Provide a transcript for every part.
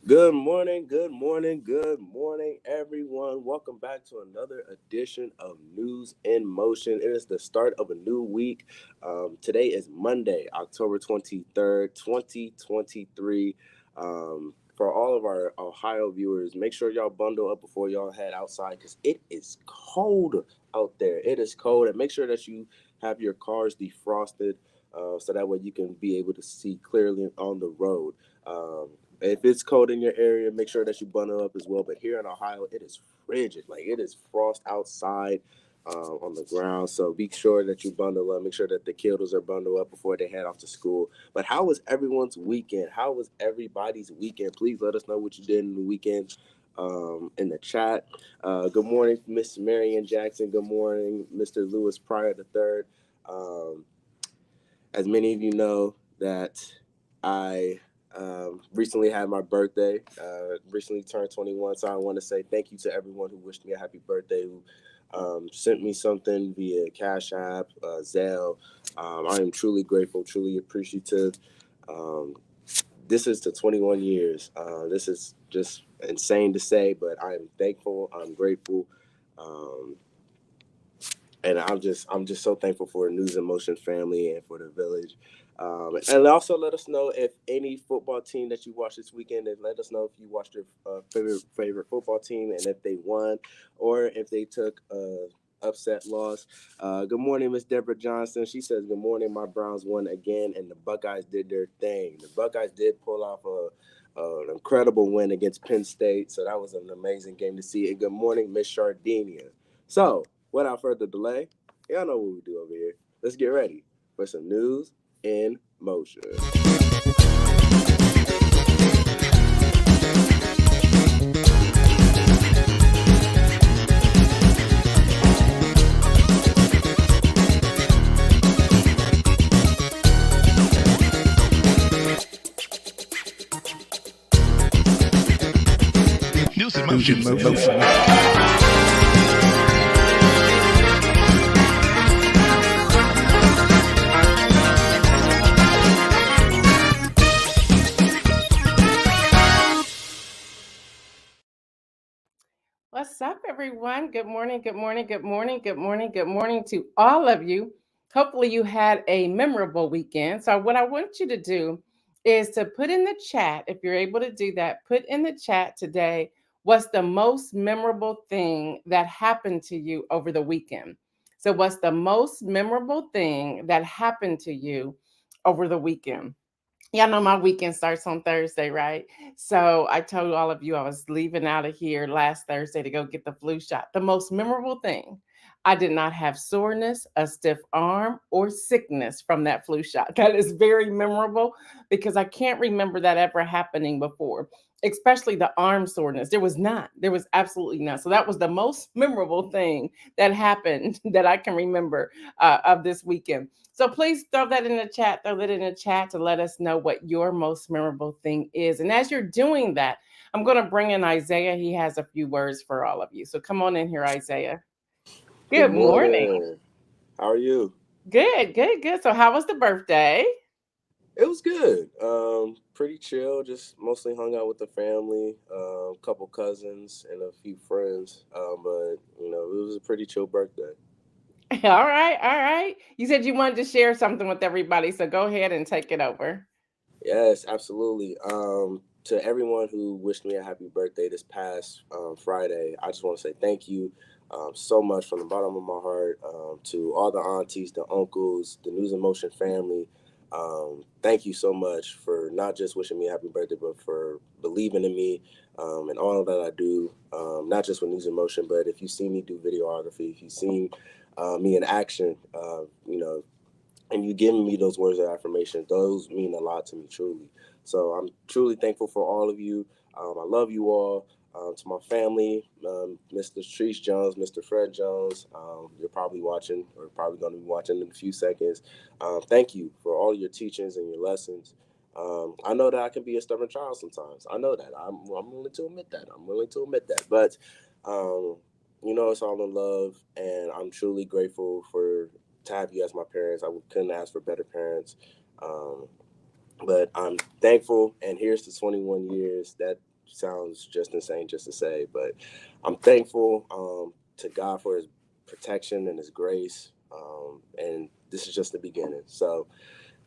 Good morning, good morning, good morning, everyone. Welcome back to another edition of News in Motion. It is the start of a new week. Today is Monday, October 23rd, 2023. For all of our Ohio viewers, make sure y'all bundle up before y'all head outside because it is cold out there. It is cold, and make sure that you have your cars defrosted so that way you can be able to see clearly on the road. If it's cold in your area, make sure that you bundle up as well. But here in Ohio, it is frigid. Like it is frost outside on the ground. So be sure that you bundle up. Make sure that the kiddos are bundled up before they head off to school. But how was everyone's weekend? How was everybody's weekend? Please let us know what you did in the weekend in the chat. Good morning, Miss Marion Jackson. Good morning, Mr. Lewis Pryor III. As many of you know that I recently had my birthday, recently turned 21. So I want to say thank you to everyone who wished me a happy birthday, who sent me something via Cash App, Zelle. I am truly grateful, truly appreciative. This is to 21 years. This is just insane to say, but I am thankful. I'm grateful. And I'm just so thankful for the News in Motion family and for the village. And also let us know if any football team that you watched this weekend, and let us know if you watched your favorite football team and if they won or if they took upset loss. Good morning, Miss Deborah Johnson. She says, good morning, my Browns won again, and the Buckeyes did their thing. The Buckeyes did pull off an incredible win against Penn State, so that was an amazing game to see. And good morning, Miss Shardinia. So, without further delay, y'all know what we do over here. Let's get ready for some News in Motion. News in Motion. What's up, everyone? Good morning, good morning, good morning, good morning, good morning to all of you. Hopefully, you had a memorable weekend. So, what I want you to do is to put in the chat, if you're able to do that, put in the chat today what's the most memorable thing that happened to you over the weekend. So, what's the most memorable thing that happened to you over the weekend? Y'all know my weekend starts on Thursday, right? So I told all of you I was leaving out of here last Thursday to go get the flu shot. The most memorable thing, I did not have soreness, a stiff arm, or sickness from that flu shot. That is very memorable because I can't remember that ever happening before, especially the arm soreness. There was none. There was absolutely none. So that was the most memorable thing that happened that I can remember of this weekend. So please throw that in the chat, throw that in the chat to let us know what your most memorable thing is. And as you're doing that, I'm going to bring in Isaiah. He has a few words for all of you. So come on in here, Isaiah. Good morning. How are you? Good, good, good. So how was the birthday? It was good. Pretty chill. Just mostly hung out with the family, a couple cousins, and a few friends. But it was a pretty chill birthday. All right, all right. You said you wanted to share something with everybody, so go ahead and take it over. Yes, absolutely. To everyone who wished me a happy birthday this past Friday, I just want to say thank you so much from the bottom of my heart to all the aunties, the uncles, the News in Motion family. Thank you so much for not just wishing me a happy birthday, but for believing in me and all that I do, not just with News in Motion, but if you see me do videography, if you see me in action, and you giving me those words of affirmation, those mean a lot to me, truly. So I'm truly thankful for all of you. I love you all. To my family, Mr. Treese Jones, Mr. Fred Jones, you're probably watching or probably going to be watching in a few seconds. Thank you for all your teachings and your lessons. I know that I can be a stubborn child sometimes. I know that. I'm willing to admit that. But, it's all in love, and I'm truly grateful to have you as my parents. I couldn't ask for better parents. But I'm thankful, and here's to 21 years. That sounds just insane just to say, but I'm thankful to God for his protection and his grace. And this is just the beginning. So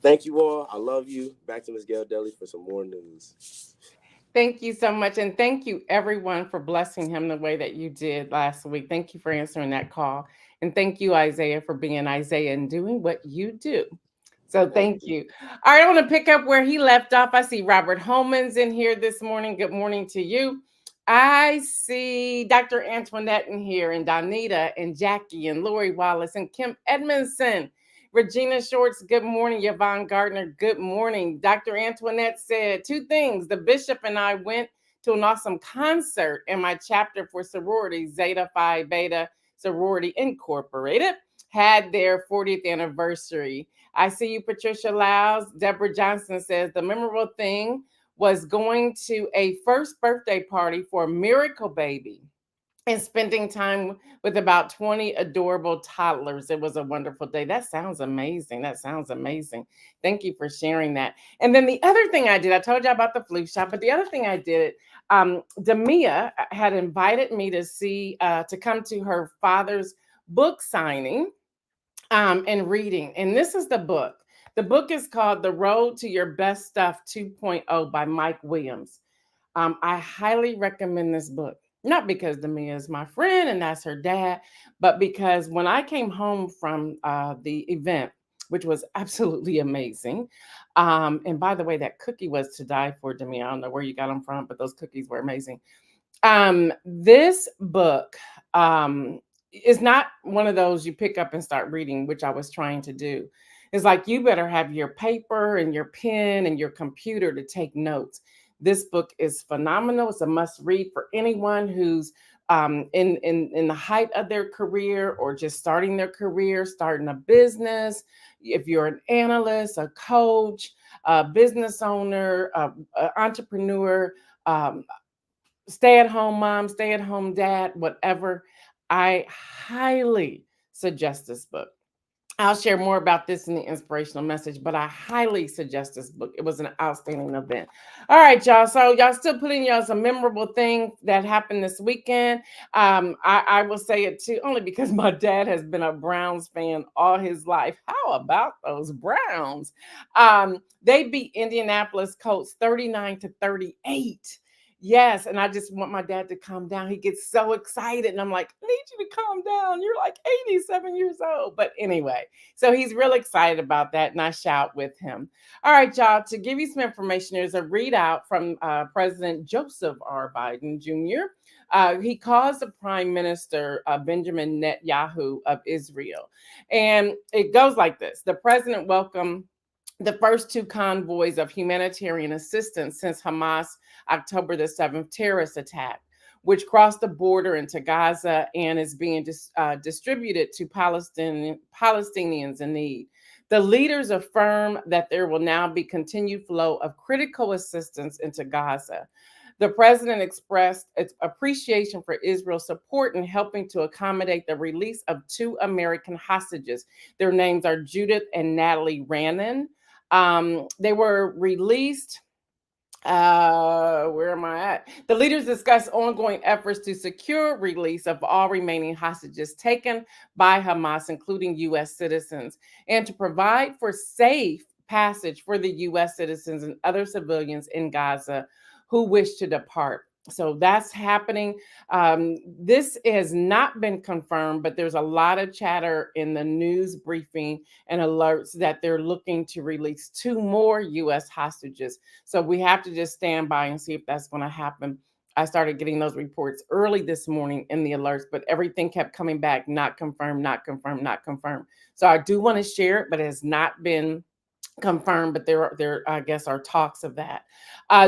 thank you all. I love you. Back to Ms. Gail Deli for some more news. Thank you so much. And thank you, everyone, for blessing him the way that you did last week. Thank you for answering that call. And thank you, Isaiah, for being Isaiah and doing what you do. So thank you. All right, I want to pick up where he left off. I see Robert Homans in here this morning. Good morning to you. I see Dr. Antoinette in here, and Donita and Jackie and Lori Wallace and Kim Edmonson. Regina Shorts, good morning. Yvonne Gardner, good morning. Dr. Antoinette said two things. The bishop and I went to an awesome concert in my chapter for sorority, Zeta Phi Beta Sorority Incorporated, had their 40th anniversary. I see you, Patricia Lyles. Deborah Johnson says the memorable thing was going to a first birthday party for a miracle baby and spending time with about 20 adorable toddlers. It was a wonderful day. That sounds amazing. That sounds amazing. Thank you for sharing that. And then the other thing I did, I told you about the flu shot, but the other thing I did, Demia had invited me to come to her father's book signing and reading. And this is the book. The book is called The Road to Your Best Stuff 2.0 by Mike Williams. I highly recommend this book, not because Demia is my friend and that's her dad, but because when I came home from the event, which was absolutely amazing. And by the way, that cookie was to die for, Demia. I don't know where you got them from, but those cookies were amazing. This book is not one of those you pick up and start reading, which I was trying to do. It's like you better have your paper and your pen and your computer to take notes. This book is phenomenal. It's a must read for anyone who's in the height of their career or just starting their career, starting a business. If you're an analyst, a coach, a business owner, an entrepreneur, stay-at-home mom, stay-at-home dad, whatever, I highly suggest this book. I'll share more about this in the inspirational message, but I highly suggest this book. It was an outstanding event. All right, y'all. So y'all still putting y'all some memorable things that happened this weekend. I will say it too, only because my dad has been a Browns fan all his life. How about those Browns? They beat Indianapolis Colts 39-38. Yes, and I just want my dad to calm down. He gets so excited, and I'm like, I need you to calm down. You're like 87 years old. But anyway, so he's real excited about that, and I shout with him. All right, y'all, to give you some information, there's a readout from President Joseph R. Biden Jr. He calls the Prime Minister Benjamin Netanyahu of Israel. And it goes like this. The president welcomed the first two convoys of humanitarian assistance since Hamas October the 7th terrorist attack, which crossed the border into Gaza and is being distributed to Palestinians in need. The leaders affirm that there will now be continued flow of critical assistance into Gaza. The president expressed its appreciation for Israel's support in helping to accommodate the release of two American hostages. Their names are Judith and Natalie Rannon. They were released. Where am I at? The leaders discussed ongoing efforts to secure release of all remaining hostages taken by Hamas, including U.S. citizens, and to provide for safe passage for the U.S. citizens and other civilians in Gaza who wish to depart. So that's happening. This has not been confirmed, but there's a lot of chatter in the news briefing and alerts that they're looking to release two more U.S. hostages. So we have to just stand by and see if that's going to happen. I started getting those reports early this morning in the alerts, but everything kept coming back, not confirmed, not confirmed, not confirmed. So I do want to share it, but it has not been confirmed, but there I guess are talks of that.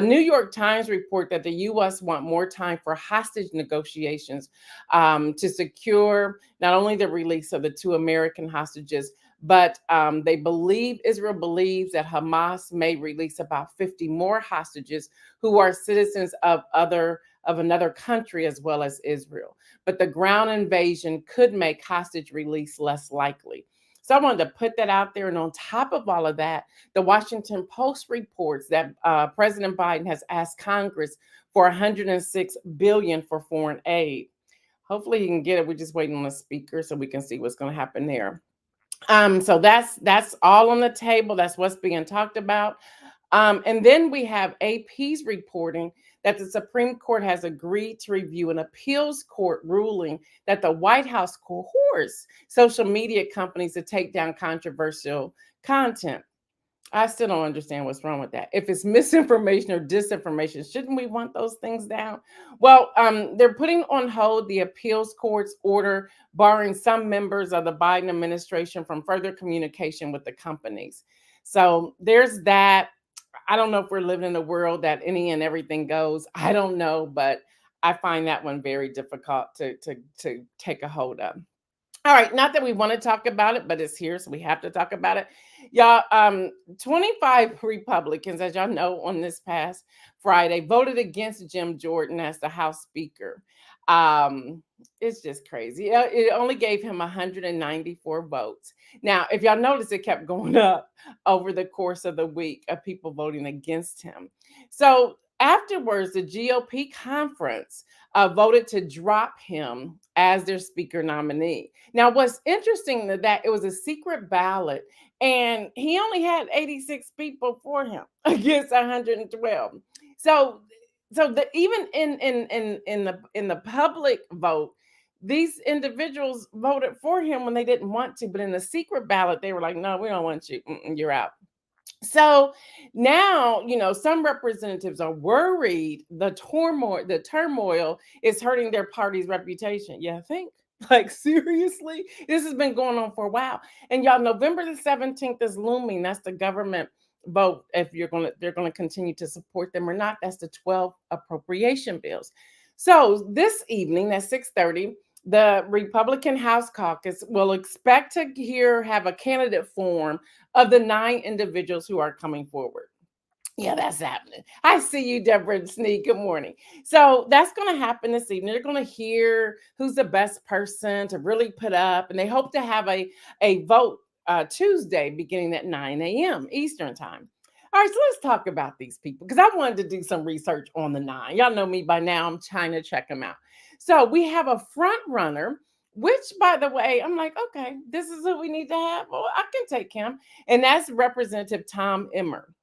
New York Times report that the U.S. want more time for hostage negotiations to secure not only the release of the two American hostages, but Israel believes that Hamas may release about 50 more hostages who are citizens of another country as well as Israel. But the ground invasion could make hostage release less likely. So I wanted to put that out there. And on top of all of that, the Washington Post reports that President Biden has asked Congress for $106 billion for foreign aid. Hopefully he can get it. We're just waiting on the speaker so we can see what's going to happen there. So that's all on the table. That's what's being talked about. And then we have AP's reporting that the Supreme Court has agreed to review an appeals court ruling that the White House coerced social media companies to take down controversial content. I still don't understand what's wrong with that. If it's misinformation or disinformation, shouldn't we want those things down? Well, they're putting on hold the appeals court's order barring some members of the Biden administration from further communication with the companies. So there's that. I don't know if we're living in a world that any and everything goes. I don't know, but I find that one very difficult to take a hold of. All right, not that we want to talk about it, but it's here, so we have to talk about it. Y'all, 25 Republicans, as y'all know, on this past Friday, voted against Jim Jordan as the House Speaker. It's just crazy. It only gave him 194 votes. Now, if y'all notice, it kept going up over the course of the week of people voting against him. So afterwards, the GOP conference voted to drop him as their speaker nominee. Now, what's interesting is that it was a secret ballot, and he only had 86 people for him against 112. So even in the public vote, these individuals voted for him when they didn't want to, but in the secret ballot, they were like, "No, we don't want you. You're out." So now, some representatives are worried the turmoil is hurting their party's reputation. Yeah, I think. Like, seriously, this has been going on for a while. And y'all, November the 17th is looming. That's the government vote if they're gonna continue to support them or not. That's the 12 appropriation bills. So this evening at 6:30, the Republican House Caucus will expect to have a candidate form of the 9 individuals who are coming forward. Yeah, that's happening. I see you, Deborah Sneed. Good morning. So that's going to happen this evening. They're going to hear who's the best person to really put up, and they hope to have a vote Tuesday beginning at 9 a.m. Eastern time. All right, so let's talk about these people because I wanted to do some research on the 9. Y'all know me by now. I'm trying to check them out. So we have a front runner, which, by the way, I'm like, okay, this is who we need to have. Well, I can take him. And that's Representative Tom Emmer.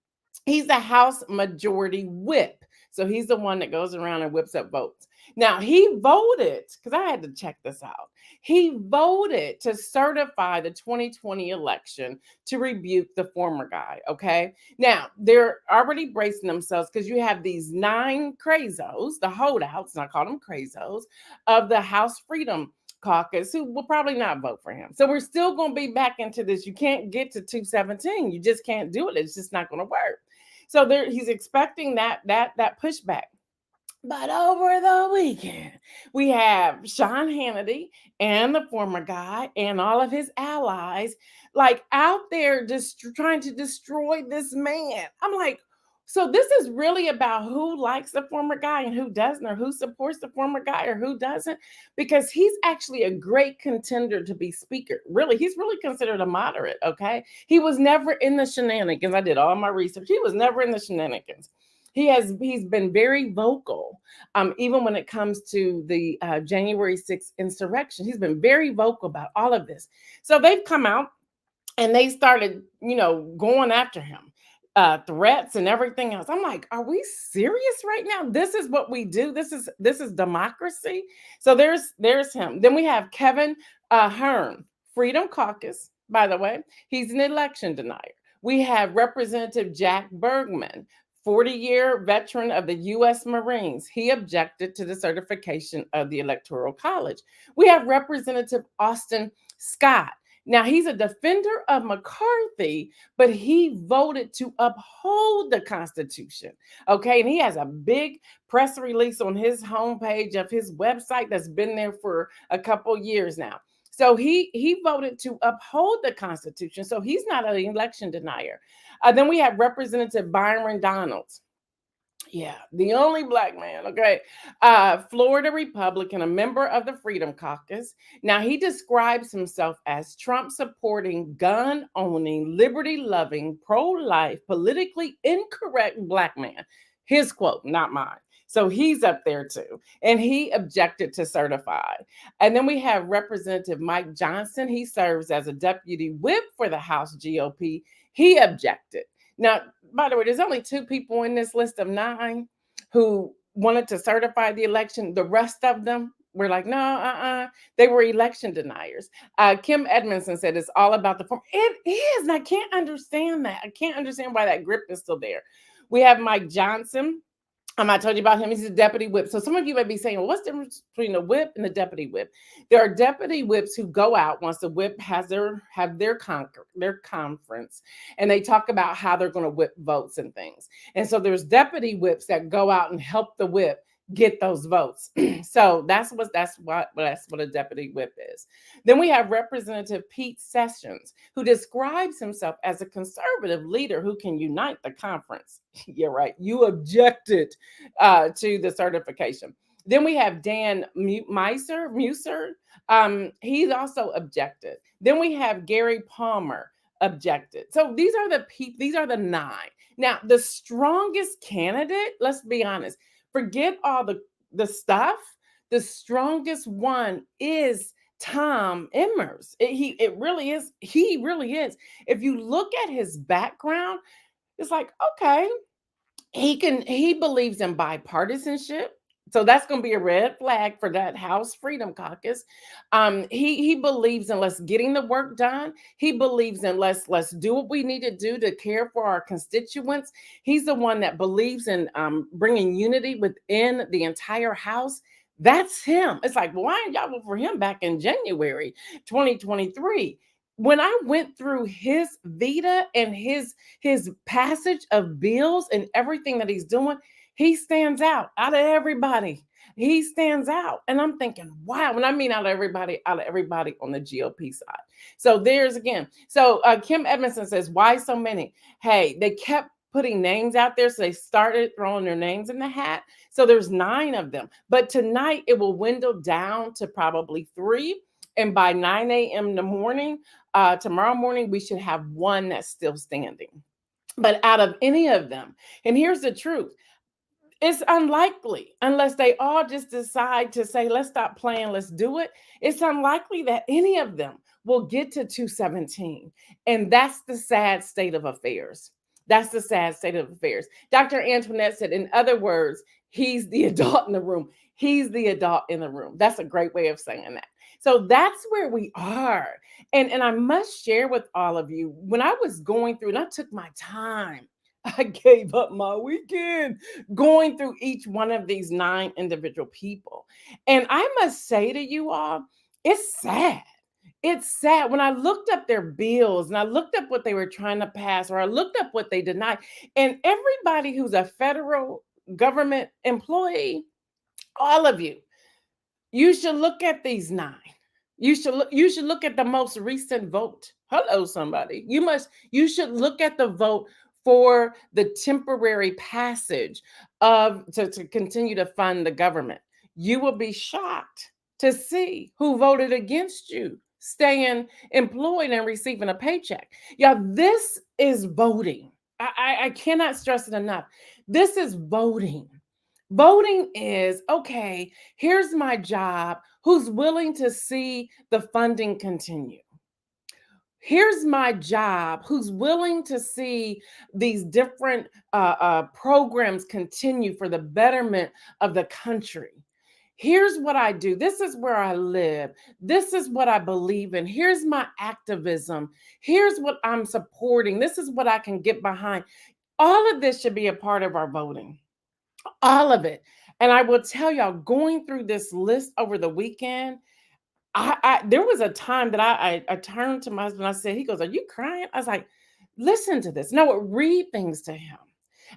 He's the House Majority Whip. So he's the one that goes around and whips up votes. Now, he voted, because I had to check this out. He voted to certify the 2020 election to rebuke the former guy, okay? Now, they're already bracing themselves because you have these 9 crazos, the holdouts, and I call them crazos, of the House Freedom Caucus who will probably not vote for him. So we're still going to be back into this. You can't get to 217. You just can't do it. It's just not going to work. So he's expecting that pushback. But over the weekend, we have Sean Hannity and the former guy and all of his allies like out there just trying to destroy this man. I'm like, so this is really about who likes the former guy and who doesn't, or who supports the former guy or who doesn't, because he's actually a great contender to be speaker. Really, he's really considered a moderate, okay? He was never in the shenanigans. I did all my research. He was never in the shenanigans. He's been very vocal, even when it comes to the January 6th insurrection. He's been very vocal about all of this. So they've come out and they started, going after him. Threats and everything else. I'm like, are we serious right now? This is what we do. This is democracy. So there's him. Then we have Kevin Hearn, Freedom Caucus, by the way. He's an election denier. We have Representative Jack Bergman, 40-year veteran of the U.S. Marines. He objected to the certification of the Electoral College. We have Representative Austin Scott. Now, he's a defender of McCarthy, but he voted to uphold the Constitution, okay? And he has a big press release on his homepage of his website that's been there for a couple years now. So he voted to uphold the Constitution, so he's not an election denier. Then we have Representative Byron Donalds. Yeah, the only black man. Okay. Florida Republican, a member of the Freedom Caucus. Now, he describes himself as Trump supporting, gun owning, liberty loving, pro life, politically incorrect black man. His quote, not mine. So he's up there too. And he objected to certify. And then we have Representative Mike Johnson. He serves as a deputy whip for the House GOP. He objected. Now, by the way, there's only two people in this list of 9 who wanted to certify the election. The rest of them were like, no, they were election deniers. Kim Edmonson said it's all about the form. It is, and I can't understand that. I can't understand why that grip is still there. We have Mike Johnson. I told you about him. He's a deputy whip. So some of you may be saying, well, what's the difference between the whip and the deputy whip? There are deputy whips who go out once the whip has their conference, and they talk about how they're going to whip votes and things. And so there's deputy whips that go out and help the whip get those votes. So that's what a deputy whip is. Then we have Representative Pete Sessions, who describes himself as a conservative leader who can unite the conference. Yeah, right. You objected to the certification. Then we have Dan Musser. He's also objected. Then we have Gary Palmer objected. So these are the 9. Now, the strongest candidate, let's be honest, forget all the stuff. The strongest one is Tom Emmers. It really is. He really is. If you look at his background, it's like, okay, he believes in bipartisanship. So that's going to be a red flag for that House Freedom Caucus. He believes in let's getting the work done. He believes in let's do what we need to do to care for our constituents. He's the one that believes in bringing unity within the entire House. That's him. It's like, well, why didn't y'all vote for him back in January 2023? When I went through his vita and his passage of bills and everything that he's doing, he stands out of everybody. He stands out. And I'm thinking, wow. When I mean out of everybody on the GOP side. So there's again. So Kim Edmonson says, why so many? Hey, they kept putting names out there. So they started throwing their names in the hat. So there's 9 of them. But tonight it will dwindle down to probably 3. And by 9 a.m. in the morning, tomorrow morning, we should have 1 that's still standing. But out of any of them, and here's the truth, it's unlikely, unless they all just decide to say, let's stop playing, let's do it. It's unlikely that any of them will get to 217. And that's the sad state of affairs. That's the sad state of affairs. Dr. Antoinette said, in other words, he's the adult in the room. He's the adult in the room. That's a great way of saying that. So that's where we are. And I must share with all of you, when I was going through, and I took my time, I gave up my weekend going through each one of these 9 individual people. And I must say to you all, it's sad. It's sad. When I looked up their bills and I looked up what they were trying to pass, or I looked up what they denied, and everybody who's a federal government employee, all of you should look at these 9. You should look at the most recent vote. Hello, somebody. You should look at the vote for the temporary passage to continue to fund the government. You will be shocked to see who voted against you staying employed and receiving a paycheck. Yeah, this is voting. I cannot stress it enough. This is voting. Voting is, okay, here's my job. Who's willing to see the funding continue? Here's my job. Who's willing to see these different programs continue for the betterment of the country? Here's what I do. This is where I live. This is what I believe in. Here's my activism. Here's what I'm supporting. This is what I can get behind. All of this should be a part of our voting. All of it. And I will tell y'all, going through this list over the weekend, there was a time that I turned to my husband. I said, he goes, are you crying? I was like, listen to this. No, read things to him.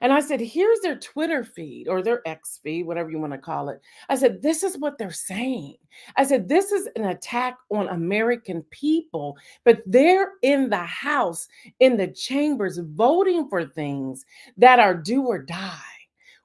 And I said, here's their Twitter feed or their X feed, whatever you want to call it. I said, this is what they're saying. I said, this is an attack on American people, but they're in the House, in the chambers, voting for things that are do or die.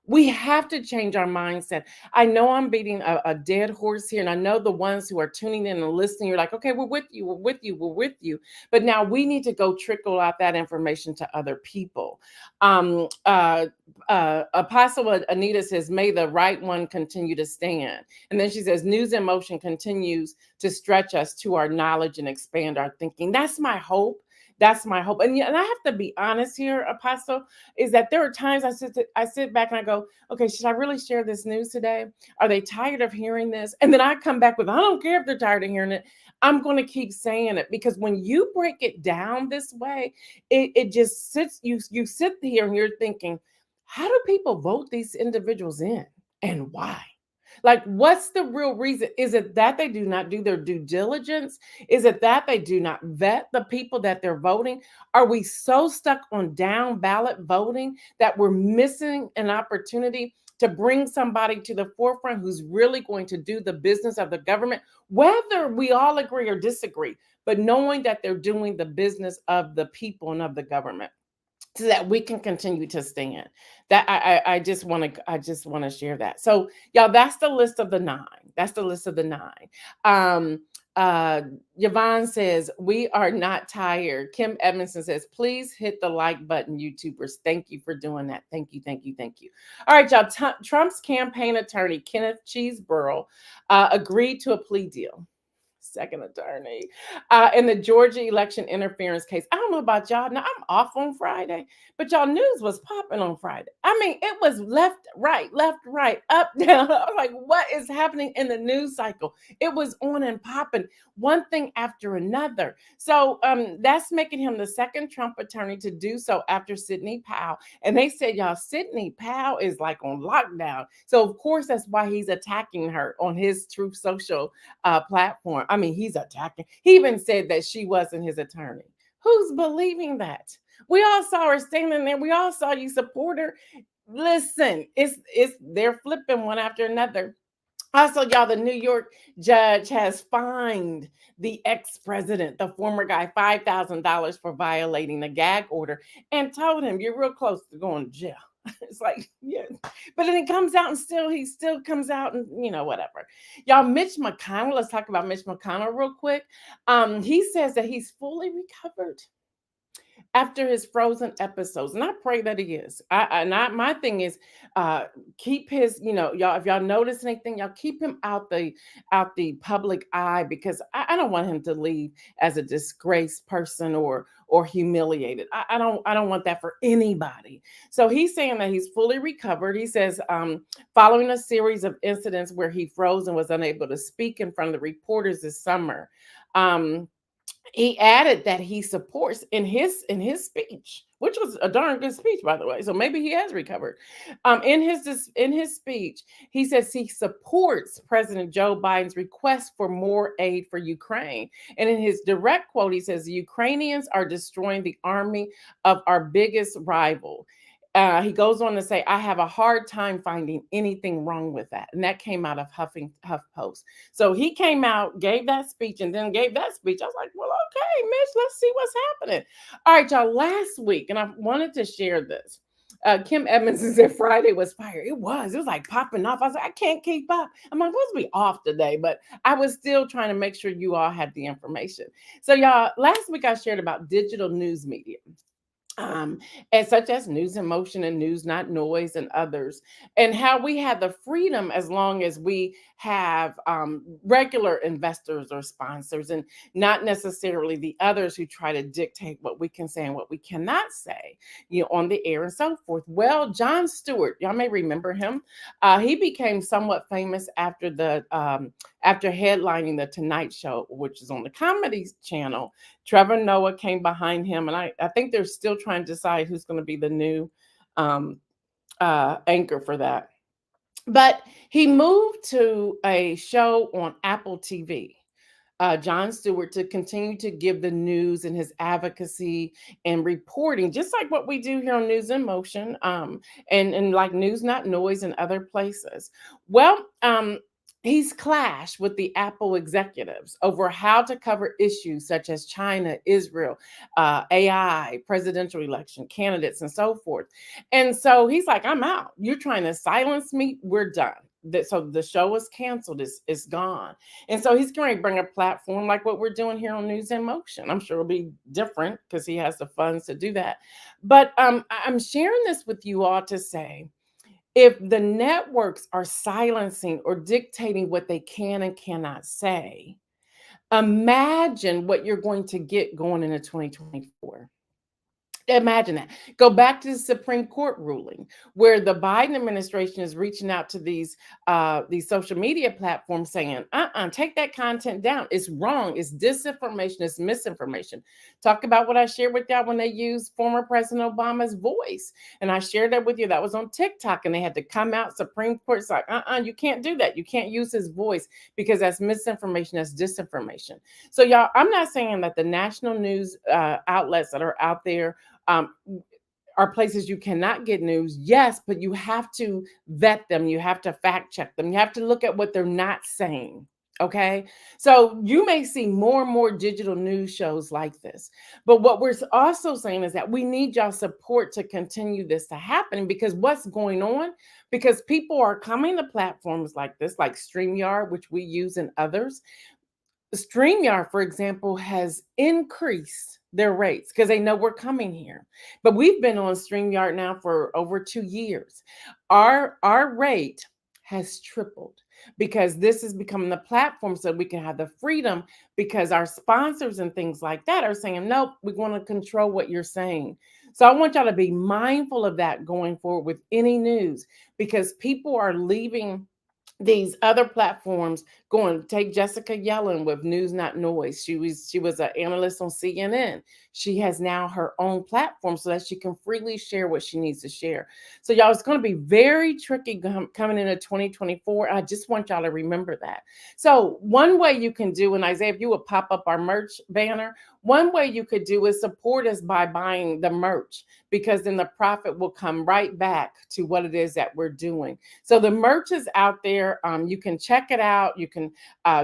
We have to change our mindset. I know I'm beating a dead horse here, and I know the ones who are tuning in and listening, you're like, okay, we're with you, we're with you, we're with you. But now we need to go trickle out that information to other people. Um, uh, Apostle Anita says, may the right one continue to stand. And then she says, News in Motion continues to stretch us to our knowledge and expand our thinking. That's my hope. That's my hope. And, and I have to be honest here, Apostle, is that there are times I sit back and I go, okay, should I really share this news today? Are they tired of hearing this? And then I come back with, I don't care if they're tired of hearing it. I'm going to keep saying it, because when you break it down this way, it just sits, you sit here and you're thinking, how do people vote these individuals in and why? Like, what's the real reason? Is it that they do not do their due diligence? Is it that they do not vet the people that they're voting? Are we so stuck on down ballot voting that we're missing an opportunity to bring somebody to the forefront who's really going to do the business of the government, whether we all agree or disagree, but knowing that they're doing the business of the people and of the government, so that we can continue to stand. That I just want to share that. So y'all, that's the list of the 9. That's the list of the 9. Um, Yvonne says, we are not tired. Kim Edmonson says, please hit the like button, YouTubers. Thank you for doing that. Thank you, thank you, thank you. All right, y'all. Trump's campaign attorney, Kenneth Cheeseborough, agreed to a plea deal. Second attorney, in the Georgia election interference case. I don't know about y'all. Now, I'm off on Friday, but y'all, news was popping on Friday. I mean, it was left, right, up, down. I was like, what is happening in the news cycle? It was on and popping, one thing after another. So that's making him the second Trump attorney to do so after Sidney Powell. And they said, y'all, Sidney Powell is like on lockdown. So, of course, that's why he's attacking her on his Truth Social platform. I mean, he's attacking. He even said that she wasn't his attorney. Who's believing that? We all saw her standing there. We all saw you support her. Listen, it's they're flipping one after another. Also, y'all, the New York judge has fined the ex-president, the former guy, $5,000 for violating the gag order, and told him, you're real close to going to jail. It's like, yeah. But then it comes out and he still comes out and, whatever. Y'all, Mitch McConnell, let's talk about Mitch McConnell real quick. He says that he's fully recovered after his frozen episodes, and I pray that he is. My thing is, keep his, y'all, if y'all notice anything, y'all keep him out the public eye, because I don't want him to leave as a disgraced person or humiliated. I don't want that for anybody. So he's saying that he's fully recovered. He says, following a series of incidents where he froze and was unable to speak in front of the reporters this summer. He added that he supports in his speech, which was a darn good speech, by the way. So maybe he has recovered. In his speech, he says he supports President Joe Biden's request for more aid for Ukraine. And in his direct quote, he says, the Ukrainians are destroying the army of our biggest rival. He goes on to say, I have a hard time finding anything wrong with that. And that came out of HuffPost. So he came out, gave that speech, and then gave that speech. I was like, well, okay, Mitch, let's see what's happening. All right, y'all, last week, and I wanted to share this. Kim Edmonson said Friday was fire. It was like popping off. I was like, I can't keep up. I'm like, supposed to be off today, but I was still trying to make sure you all had the information. So, y'all, last week I shared about digital news media. And such as News in Motion and News Not Noise and others, and how we have the freedom as long as we have regular investors or sponsors, and not necessarily the others who try to dictate what we can say and what we cannot say, on the air and so forth. Well, Jon Stewart, y'all may remember him. He became somewhat famous after after headlining the Tonight Show, which is on the Comedy Channel. Trevor Noah came behind him, and I think they're still trying to decide who's going to be the new anchor for that. But he moved to a show on Apple TV, Jon Stewart, to continue to give the news and his advocacy and reporting, just like what we do here on News in Motion, and like News Not Noise and other places. Well, He's clashed with the Apple executives over how to cover issues such as China, Israel, AI, presidential election candidates, and so forth. And so he's like, I'm out. You're trying to silence me. We're done. So the show is canceled. It's gone. And so he's going to bring a platform like what we're doing here on News in Motion. I'm sure it'll be different because he has the funds to do that. But I'm sharing this with you all to say, if the networks are silencing or dictating what they can and cannot say, imagine what you're going to get going into 2024. Imagine that. Go back to the Supreme Court ruling, where the Biden administration is reaching out to these social media platforms saying, take that content down. It's wrong. It's disinformation. It's misinformation. Talk about what I shared with y'all when they used former President Obama's voice. And I shared that with you. That was on TikTok, and they had to come out. Supreme Court's like, you can't do that. You can't use his voice because that's misinformation. That's disinformation. So y'all, I'm not saying that the national news outlets that are out there um, are places you cannot get news. Yes, but you have to vet them. You have to fact check them. You have to look at what they're not saying. Okay. So you may see more and more digital news shows like this. But what we're also saying is that we need y'all support to continue this to happen, because what's going on, because people are coming to platforms like this, like StreamYard, which we use, and others. StreamYard, for example, has increased their rates because they know we're coming here. But we've been on StreamYard now for over 2 years. Our rate has tripled because this is becoming the platform so we can have the freedom, because our sponsors and things like that are saying, nope, we want to control what you're saying. So I want y'all to be mindful of that going forward with any news, because people are leaving these other platforms. Going, take Jessica Yellen with News Not Noise. She was an analyst on CNN. She has now her own platform so that she can freely share what she needs to share. So y'all, it's going to be very tricky coming into 2024. I just want y'all to remember that. So one way you can do, and Isaiah, if you would pop up our merch banner, one way you could do is support us by buying the merch, because then the profit will come right back to what it is that we're doing. So the merch is out there. You can check it out. You can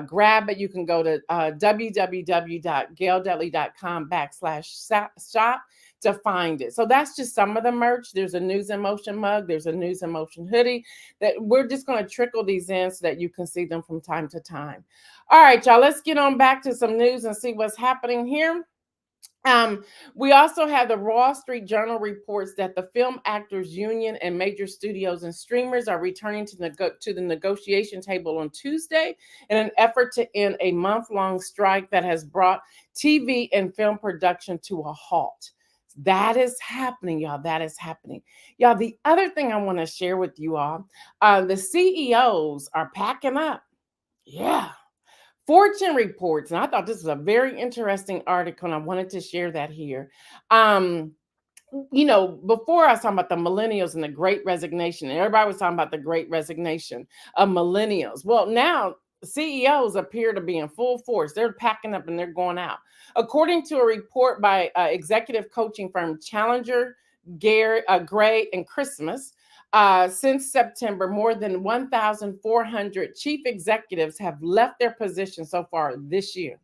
grab it. You can go to www.gaildudley.com/shop to find it. So that's just some of the merch. There's a News in Motion mug. There's a News in Motion hoodie that we're just going to trickle these in so that you can see them from time to time. All right, y'all, let's get on back to some news and see what's happening here. We also have the Wall Street Journal reports that the Film Actors Union and major studios and streamers are returning to the negotiation table on Tuesday in an effort to end a month-long strike that has brought TV and film production to a halt. That is happening, y'all. That is happening. Y'all, the other thing I want to share with you all, the CEOs are packing up. Yeah. Fortune reports, and I thought this was a very interesting article, and I wanted to share that here. Um, Before I was talking about the millennials and the great resignation, and everybody was talking about the great resignation of millennials. Well, now CEOs appear to be in full force. They're packing up and they're going out. According to a report by executive coaching firm Challenger, Gray, and Christmas, since September, more than 1,400 chief executives have left their position so far this year.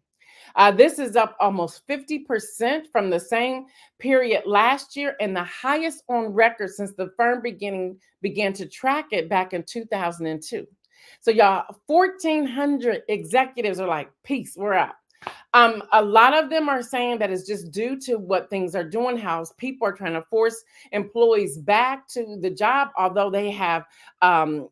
This is up almost 50% from the same period last year, and the highest on record since the firm began to track it back in 2002. So y'all, 1,400 executives are like, peace, we're out. A lot of them are saying that it's just due to what things are doing, how people are trying to force employees back to the job, although they have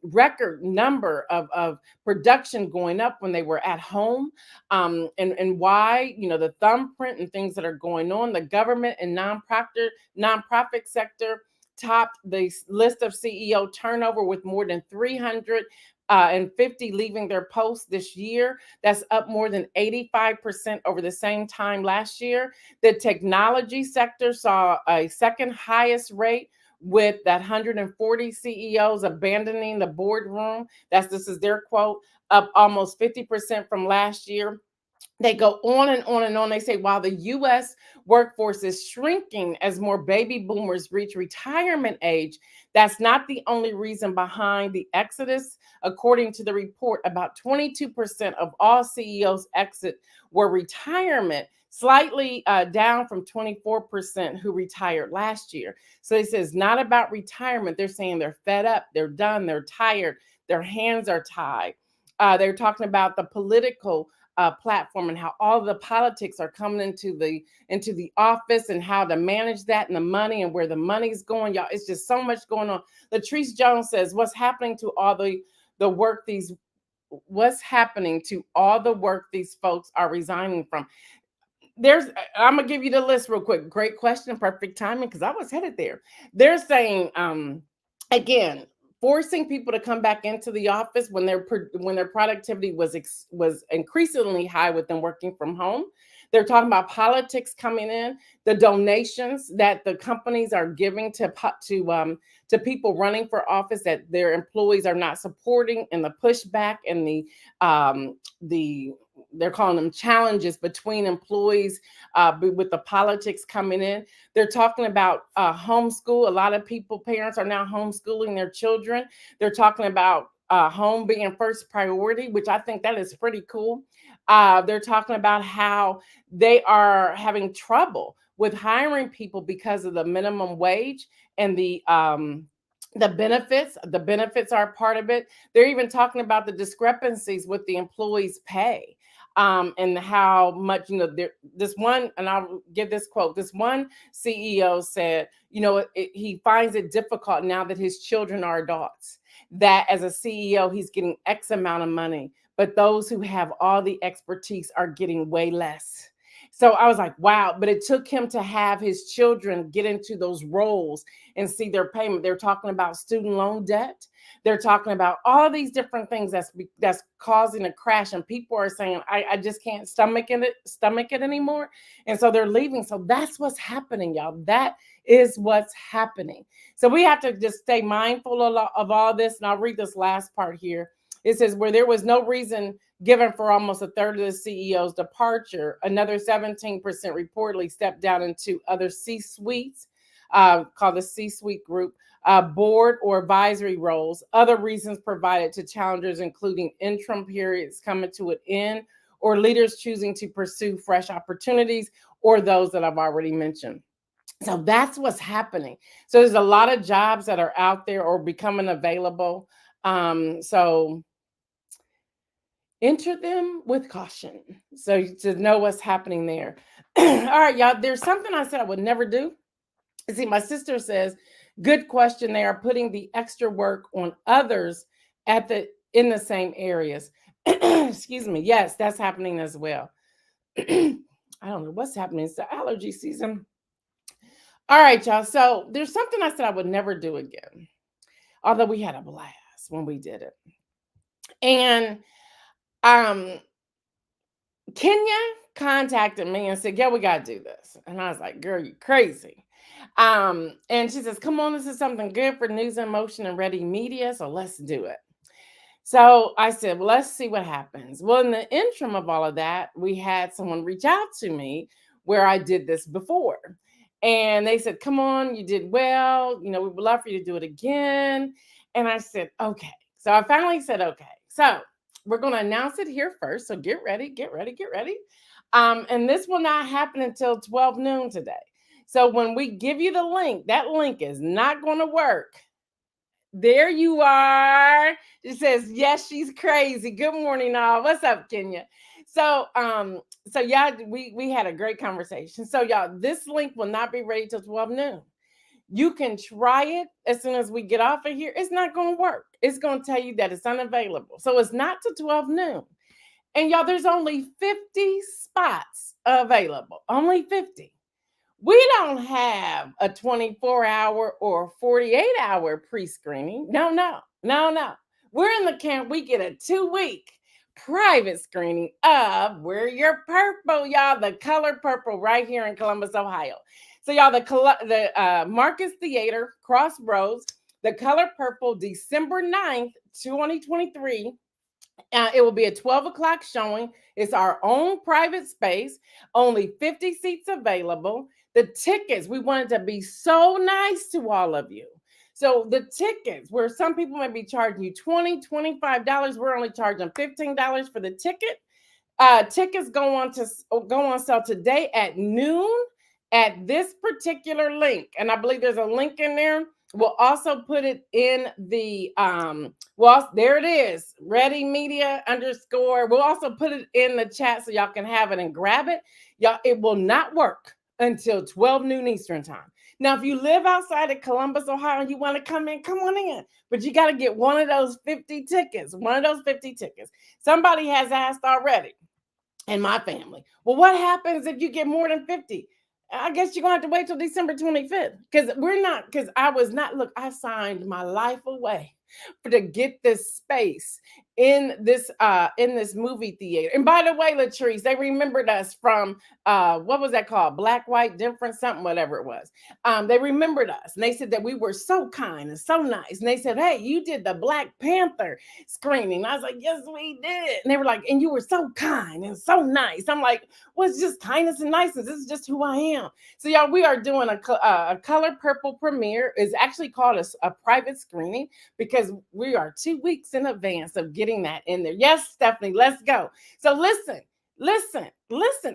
record number of production going up when they were at home. And why, the thumbprint and things that are going on. The government and nonprofit sector topped the list of CEO turnover with more than 300 and 50 leaving their posts this year. That's up more than 85% over the same time last year. The technology sector saw a second highest rate, with that 140 CEOs abandoning the boardroom. This is their quote, up almost 50% from last year. They go on and on and on. They say while the U.S. workforce is shrinking as more baby boomers reach retirement age, that's not the only reason behind the exodus. According to the report, about 22% of all CEOs exit were retirement, slightly down from 24% who retired last year. So they say it's not about retirement. They're saying they're fed up, they're done, they're tired, their hands are tied. They're talking about the political platform and how all the politics are coming into the office and how to manage that and the money and where the money's going. Y'all, it's just so much going on. Latrice Jones says, "What's happening to all the work these? What's happening to all the work these folks are resigning from?" I'm gonna give you the list real quick. Great question, perfect timing, because I was headed there. They're saying, again, forcing people to come back into the office when their productivity was increasingly high with them working from home. They're talking about politics coming in, the donations that the companies are giving to people running for office that their employees are not supporting, and the pushback and the they're calling them challenges between employees with the politics coming in. They're talking about homeschool. A lot of parents are now homeschooling their children. They're talking about home being first priority, which I think that is pretty cool. They're talking about how they are having trouble with hiring people because of the minimum wage and the benefits. The benefits are part of it. They're even talking about the discrepancies with the employees' pay. And how much, this one, and I'll give this quote. This one CEO said, he finds it difficult now that his children are adults, that as a CEO, he's getting X amount of money, but those who have all the expertise are getting way less. So I was like, wow, but it took him to have his children get into those roles and see their payment. They're talking about student loan debt. They're talking about all these different things that's causing a crash, and people are saying, I just can't stomach it anymore. And so they're leaving. So that's what's happening, y'all. That is what's happening. So we have to just stay mindful of all this. And I'll read this last part here. It says, where there was no reason given for almost a third of the CEO's departure, another 17% reportedly stepped down into other C-suites, called the C-suite group, board or advisory roles. Other reasons provided to challengers, including interim periods coming to an end, or leaders choosing to pursue fresh opportunities, or those that I've already mentioned. So that's what's happening. So there's a lot of jobs that are out there or becoming available. So enter them with caution, so to know what's happening there. All right, y'all, there's something I said I would never do. See, my sister says, good question. They are putting the extra work on others in the same areas. Excuse me. Yes, that's happening as well. I don't know what's happening. It's the allergy season. All right, y'all. So there's something I said I would never do again, although we had a blast when we did it. And Kenya contacted me and said, yeah, we got to do this. And I was like, girl, you crazy. And she says, come on, this is something good for News in Motion and Ready Media, so let's do it. So I said, well, let's see what happens. Well, in the interim of all of that, we had someone reach out to me where I did this before. And they said, come on, you did well. We would love for you to do it again. And I said, okay. So I finally said, okay. So we're going to announce it here first. So get ready. And this will not happen until 12 noon today. So when we give you the link, that link is not going to work. There you are. It says, yes, she's crazy. Good morning, all. What's up, Kenya? So yeah, we had a great conversation. So y'all, this link will not be ready till 12 noon. You can try it as soon as we get off of here. It's not going to work. It's going to tell you that it's unavailable. So it's not till 12 noon. And y'all, there's only 50 spots available. Only 50. We don't have a 24-hour or 48-hour pre-screening. No. We're in the camp. We get a 2-week private screening of Wear Your Purple, y'all, the color purple right here in Columbus, Ohio. So y'all, the Marcus Theater, Crossroads, the color purple, December 9th, 2023. It will be a 12 o'clock showing. It's our own private space, only 50 seats available. The tickets, we wanted to be so nice to all of you. So the tickets, where some people may be charging you $20, $25, we're only charging $15 for the ticket. Tickets go on sale today at noon at this particular link, and I believe there's a link in there. We'll also put it in the well, there it is, Ready Media underscore. We'll also put it in the chat so y'all can have it and grab it. Y'all, it will not work until 12 noon Eastern time. Now, if you live outside of Columbus, Ohio, and you want to come on in. But you got to get one of those 50 tickets. One of those 50 tickets. Somebody has asked already in my family, well, what happens if you get more than 50? I guess you're gonna have to wait till December 25th. Because I was not, look, I signed my life away to get this space in this movie theater. And by the way, Latrice, they remembered us from what was that called? Black, white, different, something, whatever it was. They remembered us and they said that we were so kind and so nice. And they said, hey, you did the Black Panther screening. And I was like, yes, we did. And they were like, and you were so kind and so nice. I'm like, well, it's just kindness and niceness. This is just who I am. So y'all, we are doing a color purple premiere. It's actually called a private screening because we are 2 weeks in advance of getting that in there. Yes, Stephanie, let's go. So listen.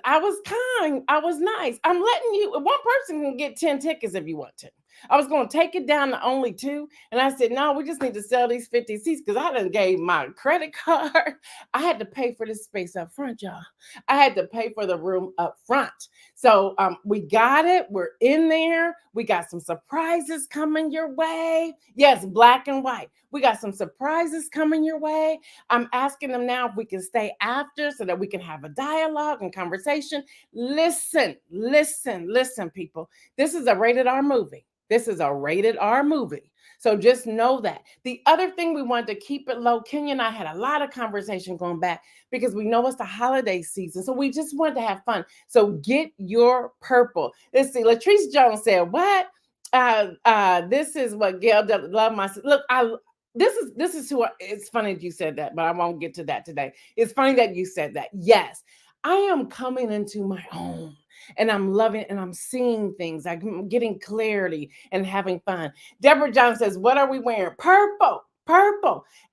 I was kind. I was nice. I'm letting you, one person can get 10 tickets if you want to. I was going to take it down to only 2. And I said, no, we just need to sell these 50 seats because I done gave my credit card. I had to pay for this space up front, y'all. I had to pay for the room up front. So we got it. We're in there. We got some surprises coming your way. Yes, black and white. We got some surprises coming your way. I'm asking them now if we can stay after so that we can have a dialogue and conversation. Listen, people. This is a rated R movie. This is a rated R movie. So just know that. The other thing we wanted to keep it low, Kenya and I had a lot of conversation going back because we know it's the holiday season. So we just wanted to have fun. So get your purple. Let's see. Latrice Jones said, what? This is what Gail does. Love my, look, this is who it's funny that you said that, but I won't get to that today. It's funny that you said that. Yes, I am coming into my own. And I'm loving and I'm seeing things. I'm getting clarity and having fun. Deborah John says, what are we wearing? Purple.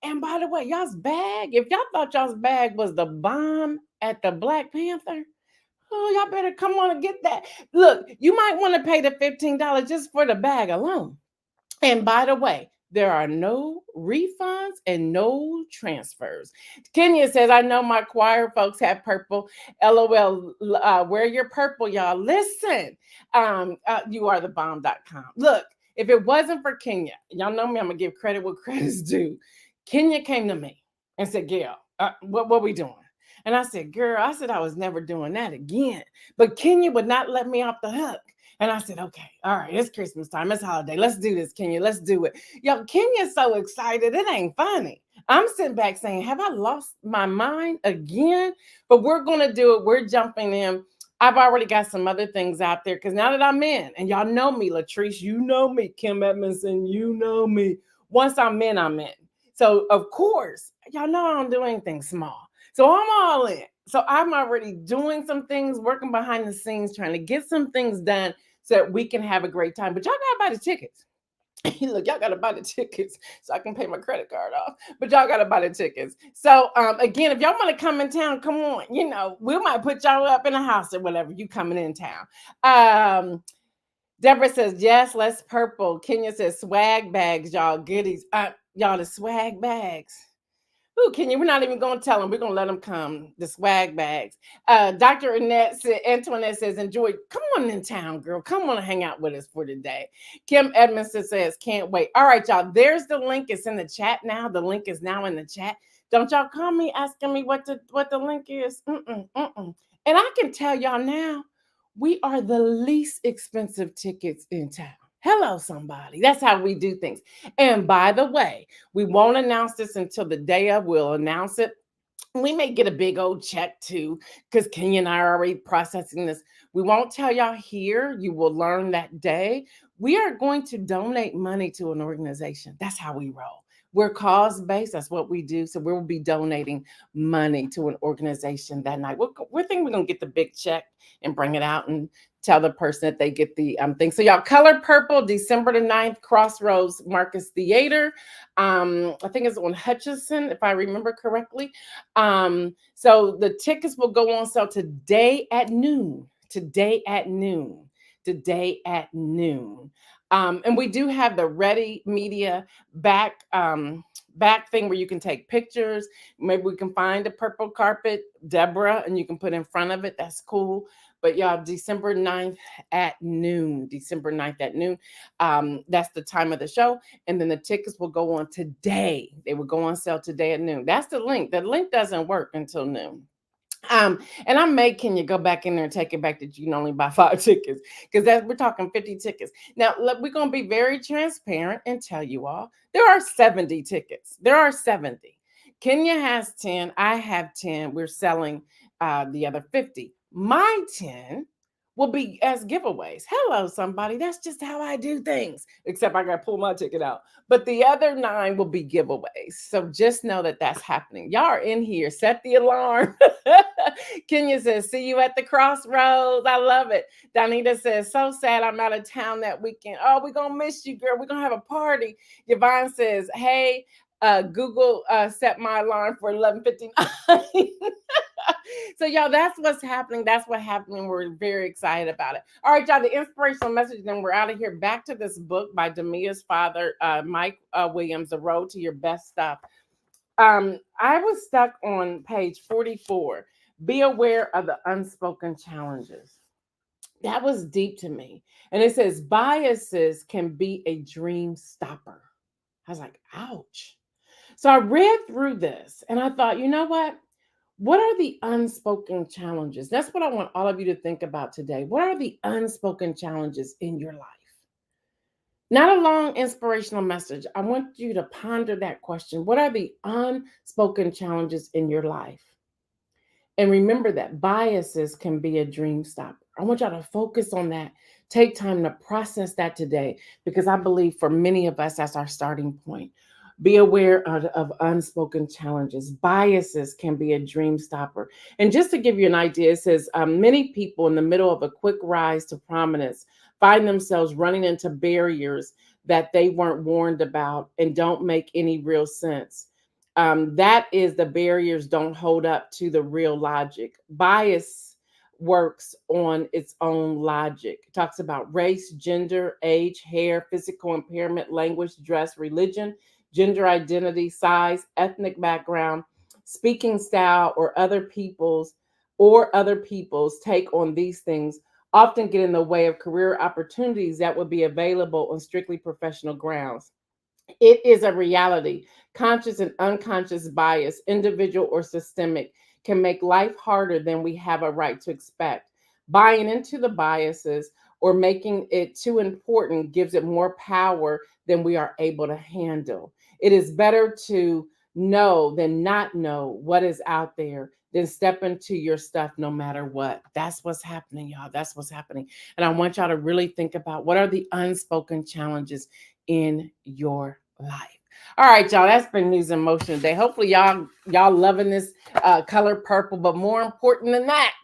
And by the way, y'all's bag, if y'all thought y'all's bag was the bomb at the Black Panther, oh, y'all better come on and get that. Look, you might want to pay the $15 just for the bag alone. And by the way, there are no refunds and no transfers. Kenya says, I know my choir folks have purple. LOL, wear your purple, y'all. Listen, you are the bomb.com. Look, if it wasn't for Kenya, y'all know me, I'm going to give credit what credit's due. Kenya came to me and said, Gail, what we doing? And I said, girl, I was never doing that again. But Kenya would not let me off the hook. And I said, okay, all right, it's Christmas time. It's holiday. Let's do this, Kenya. Let's do it. Yo, Kenya's so excited. It ain't funny. I'm sitting back saying, have I lost my mind again? But we're going to do it. We're jumping in. I've already got some other things out there because now that I'm in, and y'all know me, Latrice, you know me, Kim Edmonson, you know me. Once I'm in, I'm in. So, of course, y'all know I don't do anything small. So I'm all in. So I'm already doing some things, working behind the scenes, trying to get some things done so that we can have a great time. But y'all got to buy the tickets. Look, y'all got to buy the tickets so I can pay my credit card off. But y'all got to buy the tickets. So again, if y'all want to come in town, come on. You know, we might put y'all up in a house or whatever. You coming in town. Deborah says, yes, let's purple. Kenya says, swag bags, y'all. Goodies. Y'all, the swag bags. Ooh, Kenya, we're not even going to tell them. We're going to let them come. The swag bags. Dr. Antoinette says, enjoy. Come on in town, girl. Come on and hang out with us for today. Kim Edmondson says, can't wait. All right, y'all. There's the link. It's in the chat now. The link is now in the chat. Don't y'all call me asking me what the link is. And I can tell y'all now, we are the least expensive tickets in town. Hello, somebody. That's how we do things. And by the way, we won't announce this until the day of. We'll announce it. We may get a big old check too, because Kenya and I are already processing this. We won't tell y'all here. You will learn that day. We are going to donate money to an organization. That's how we roll. We're cause-based. That's what we do. So we'll be donating money to an organization that night. We're thinking we're going to get the big check and bring it out and tell the person that they get the thing. So y'all, color purple, December the 9th, Crossroads Marcus Theater. I think it's on Hutchinson, if I remember correctly. So the tickets will go on sale today at noon. Today at noon. And we do have the Ready Media back thing where you can take pictures. Maybe we can find a purple carpet, Deborah, and you can put in front of it. That's cool. But y'all, December 9th at noon. That's the time of the show. And then the tickets will go on today. They will go on sale today at noon. That's the link. The link doesn't work until noon. And can you go back in there and take it back that you can only buy 5 tickets? Because we're talking 50 tickets. Now, we're going to be very transparent and tell you all, there are 70 tickets. There are 70. Kenya has 10. I have 10. We're selling the other 50. My 10 will be as giveaways. Hello, somebody. That's just how I do things. Except I got to pull my ticket out. But the other 9 will be giveaways. So just know that that's happening. Y'all are in here. Set the alarm. Kenya says, see you at the Crossroads. I love it. Donita says, so sad I'm out of town that weekend. Oh, we're going to miss you, girl. We're going to have a party. Yvonne says, hey, Google set my alarm for 11:59. So y'all, that's what's happening. That's what happened. We're very excited about it. All right, y'all, the inspirational message, then we're out of here. Back to this book by Damia's father, Mike Williams, The Road to Your Best Stuff. I was stuck on page 44. Be aware of the unspoken challenges. That was deep to me. And it says, biases can be a dream stopper. I was like, ouch. So I read through this and I thought, you know what? What are the unspoken challenges? That's what I want all of you to think about today. What are the unspoken challenges in your life? Not a long inspirational message. I want you to ponder that question. What are the unspoken challenges in your life? And remember that biases can be a dream stopper. I want y'all to focus on that. Take time to process that today, because I believe for many of us, that's our starting point. Be aware of unspoken challenges. Biases can be a dream stopper. And just to give you an idea, it says many people in the middle of a quick rise to prominence find themselves running into barriers that they weren't warned about and don't make any real sense. That is, the barriers don't hold up to the real logic. Bias works on its own logic. It talks about race, gender, age, hair, physical impairment, language, dress, religion, gender identity, size, ethnic background, speaking style, or other people's take on these things often get in the way of career opportunities that would be available on strictly professional grounds. It is a reality. Conscious and unconscious bias, individual or systemic, can make life harder than we have a right to expect. Buying into the biases or making it too important gives it more power than we are able to handle. It is better to know than not know what is out there, then step into your stuff no matter what. That's what's happening, y'all. That's what's happening. And I want y'all to really think about, what are the unspoken challenges in your life? All right, y'all, that's been News in Motion today. Hopefully y'all loving this color purple, but more important than that,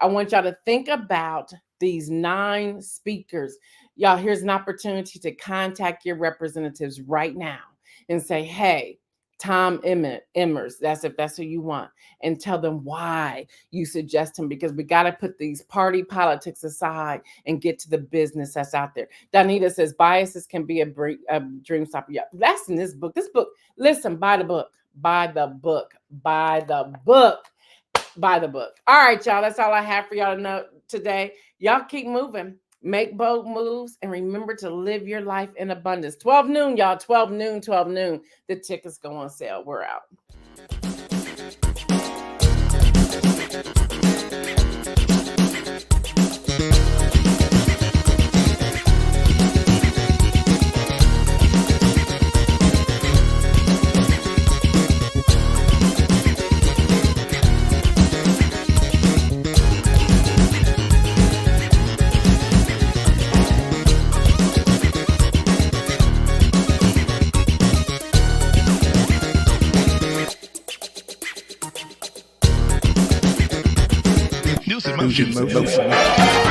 I want y'all to think about these 9 speakers. Y'all, here's an opportunity to contact your representatives right now and say, hey, Tom Emmers, that's if that's who you want, and tell them why you suggest him, because we got to put these party politics aside and get to the business that's out there. Donita says biases can be a dream stopper. Yeah, that's in this book. This book, listen, buy the book. Buy the book. Buy the book. Buy the book. All right, y'all, that's all I have for y'all to know today. Y'all keep moving. Make bold moves, and remember to live your life in abundance. 12 noon, y'all. 12 noon. The tickets go on sale. We're out. Motion.